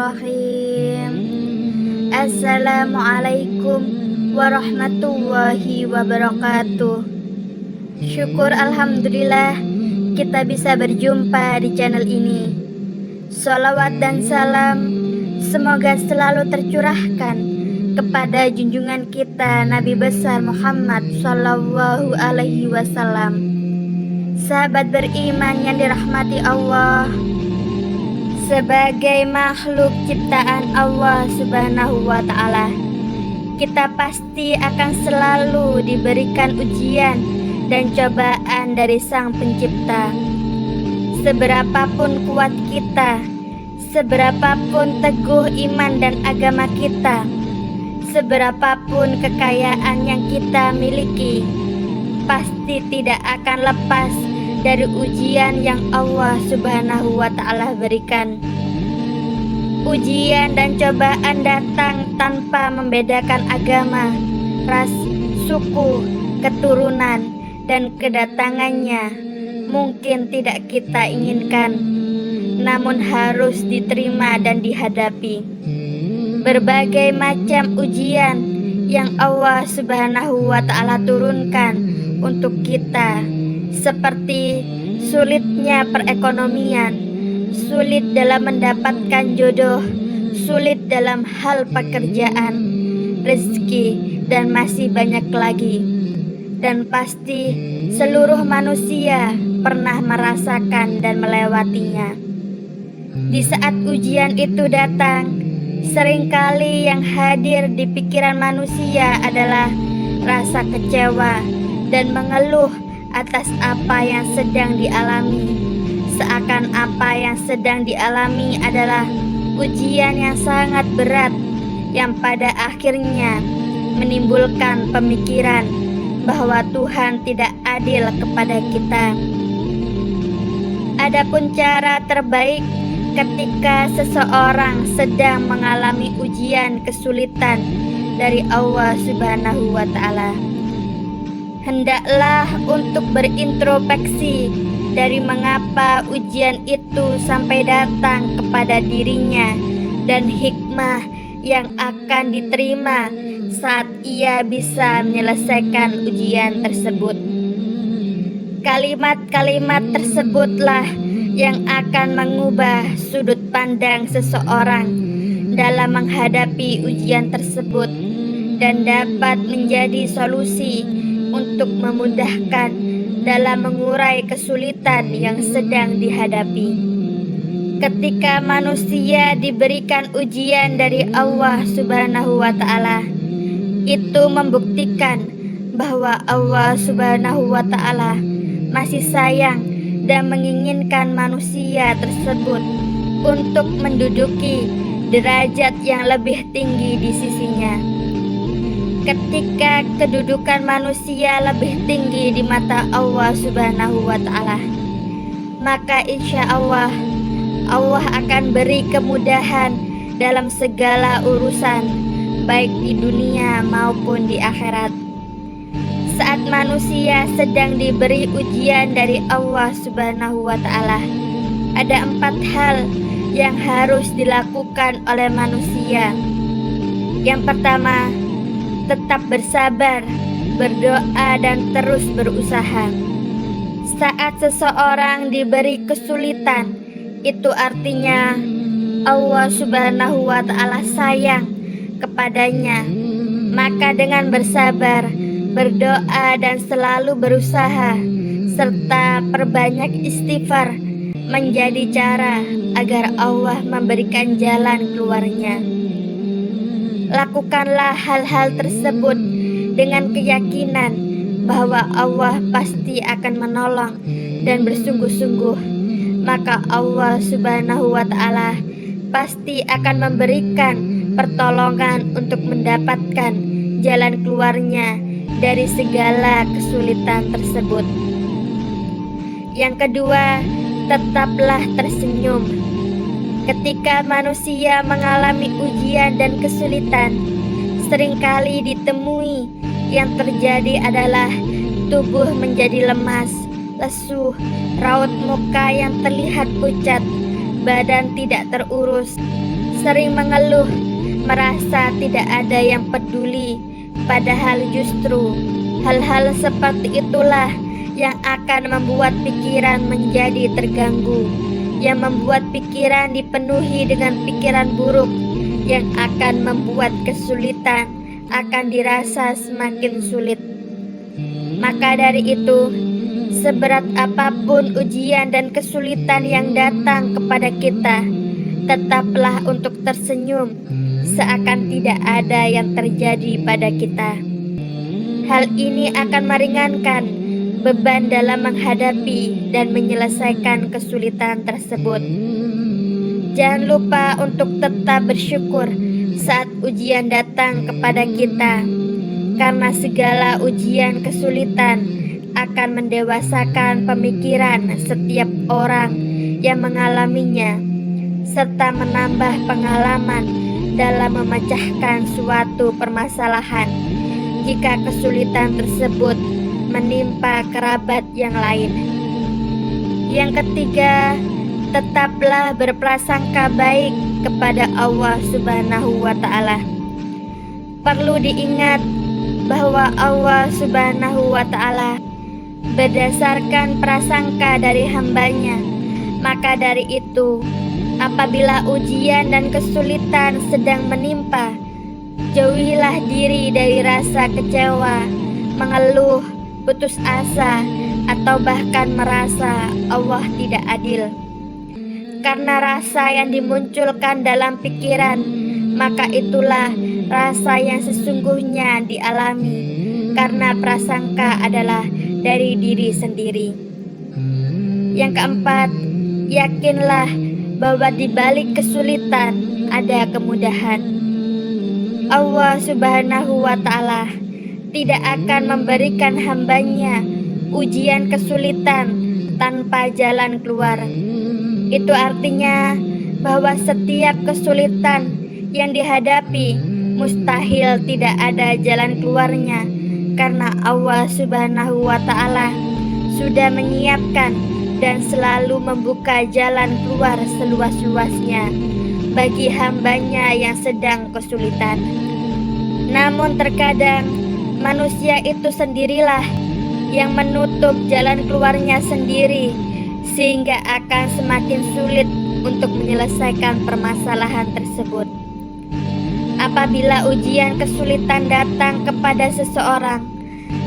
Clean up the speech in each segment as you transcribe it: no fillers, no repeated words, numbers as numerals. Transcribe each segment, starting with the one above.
Bismillahirrahmanirrahim. Assalamualaikum warahmatullahi wabarakatuh. Syukur alhamdulillah kita bisa berjumpa di channel ini. Sholawat dan salam semoga selalu tercurahkan kepada junjungan kita Nabi besar Muhammad Sallallahu Alaihi Wasallam. Sahabat beriman yang dirahmati Allah, sebagai makhluk ciptaan Allah Subhanahu wa Ta'ala, kita pasti akan selalu diberikan ujian dan cobaan dari Sang Pencipta. Seberapapun kuat kita, seberapapun teguh iman dan agama kita, seberapapun kekayaan yang kita miliki, pasti tidak akan lepas dari ujian yang Allah Subhanahu wa Ta'ala berikan. Ujian dan cobaan datang tanpa membedakan agama, ras, suku, keturunan, dan kedatangannya mungkin tidak kita inginkan, namun harus diterima dan dihadapi. Berbagai macam ujian yang Allah Subhanahu wa Ta'ala turunkan untuk kita, seperti sulitnya perekonomian, sulit dalam mendapatkan jodoh, sulit dalam hal pekerjaan, rezeki, dan masih banyak lagi. Dan pasti seluruh manusia pernah merasakan dan melewatinya. Di saat ujian itu datang, seringkali yang hadir di pikiran manusia adalah rasa kecewa dan mengeluh atas apa yang sedang dialami, seakan apa yang sedang dialami adalah ujian yang sangat berat yang pada akhirnya menimbulkan pemikiran bahwa Tuhan tidak adil kepada kita. Adapun cara terbaik ketika seseorang sedang mengalami ujian kesulitan dari Allah Subhanahu wa Ta'ala, hendaklah untuk berintrospeksi dari mengapa ujian itu sampai datang kepada dirinya dan hikmah yang akan diterima saat ia bisa menyelesaikan ujian tersebut. Kalimat-kalimat tersebutlah yang akan mengubah sudut pandang seseorang dalam menghadapi ujian tersebut dan dapat menjadi solusi untuk memudahkan dalam mengurai kesulitan yang sedang dihadapi. Ketika manusia diberikan ujian dari Allah Subhanahu wa Ta'ala, itu membuktikan bahwa Allah Subhanahu wa Ta'ala masih sayang dan menginginkan manusia tersebut untuk menduduki derajat yang lebih tinggi di sisinya. Ketika kedudukan manusia lebih tinggi di mata Allah Subhanahu wa Ta'ala, maka insya Allah akan beri kemudahan dalam segala urusan, baik di dunia maupun di akhirat. Saat manusia sedang diberi ujian dari Allah Subhanahu wa Ta'ala, ada 4 hal yang harus dilakukan oleh manusia. Yang pertama, tetap bersabar, berdoa, dan terus berusaha. Saat seseorang diberi kesulitan, itu artinya Allah Subhanahu wa Ta'ala sayang kepadanya. Maka dengan bersabar, berdoa, dan selalu berusaha, serta perbanyak istighfar menjadi cara agar Allah memberikan jalan keluarnya. Lakukanlah hal-hal tersebut dengan keyakinan bahwa Allah pasti akan menolong dan bersungguh-sungguh, maka Allah Subhanahu wa Ta'ala pasti akan memberikan pertolongan untuk mendapatkan jalan keluarnya dari segala kesulitan tersebut. Yang kedua, tetaplah tersenyum. Ketika manusia mengalami ujian dan kesulitan, seringkali ditemui yang terjadi adalah tubuh menjadi lemas, lesu, raut muka yang terlihat pucat, badan tidak terurus, sering mengeluh, merasa tidak ada yang peduli, padahal justru hal-hal seperti itulah yang akan membuat pikiran menjadi terganggu, yang membuat pikiran dipenuhi dengan pikiran buruk, yang akan membuat kesulitan akan dirasa semakin sulit. Maka dari itu, seberat apapun ujian dan kesulitan yang datang kepada kita, tetaplah untuk tersenyum, seakan tidak ada yang terjadi pada kita. Hal ini akan meringankan beban dalam menghadapi dan menyelesaikan kesulitan tersebut. Jangan lupa untuk tetap bersyukur saat ujian datang kepada kita, karena segala ujian kesulitan akan mendewasakan pemikiran setiap orang yang mengalaminya, serta menambah pengalaman dalam memecahkan suatu permasalahan jika kesulitan tersebut menimpa kerabat yang lain. Yang ketiga, tetaplah berprasangka baik kepada Allah Subhanahu wa Ta'ala. Perlu diingat bahwa Allah Subhanahu wa Ta'ala berdasarkan prasangka dari hambanya. Maka dari itu, apabila ujian dan kesulitan sedang menimpa, jauhilah diri dari rasa kecewa, mengeluh, putus asa, atau bahkan merasa Allah tidak adil. Karena rasa yang dimunculkan dalam pikiran, maka itulah rasa yang sesungguhnya dialami, karena prasangka adalah dari diri sendiri. Yang keempat, yakinlah bahwa di balik kesulitan ada kemudahan. Allah Subhanahu wa Ta'ala tidak akan memberikan hambanya ujian kesulitan tanpa jalan keluar. Itu artinya bahwa setiap kesulitan yang dihadapi mustahil tidak ada jalan keluarnya, karena Allah Subhanahu wa Ta'ala sudah menyiapkan dan selalu membuka jalan keluar seluas-luasnya bagi hambanya yang sedang kesulitan. Namun terkadang manusia itu sendirilah yang menutup jalan keluarnya sendiri, sehingga akan semakin sulit untuk menyelesaikan permasalahan tersebut. Apabila ujian kesulitan datang kepada seseorang,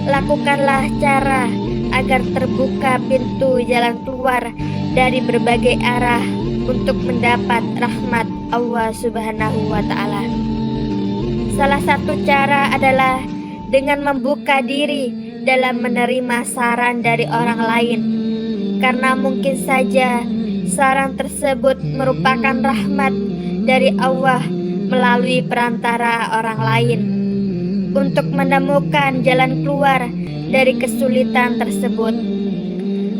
lakukanlah cara agar terbuka pintu jalan keluar dari berbagai arah untuk mendapat rahmat Allah Subhanahu wa Ta'ala. Salah satu cara adalah dengan membuka diri dalam menerima saran dari orang lain, karena mungkin saja saran tersebut merupakan rahmat dari Allah melalui perantara orang lain untuk menemukan jalan keluar dari kesulitan tersebut.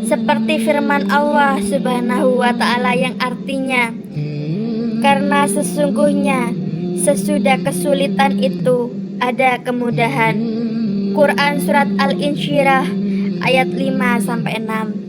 Seperti firman Allah Subhanahu wa Ta'ala yang artinya, karena sesungguhnya sesudah kesulitan itu ada kemudahan. Quran Surat Al-Insyirah ayat 5-6.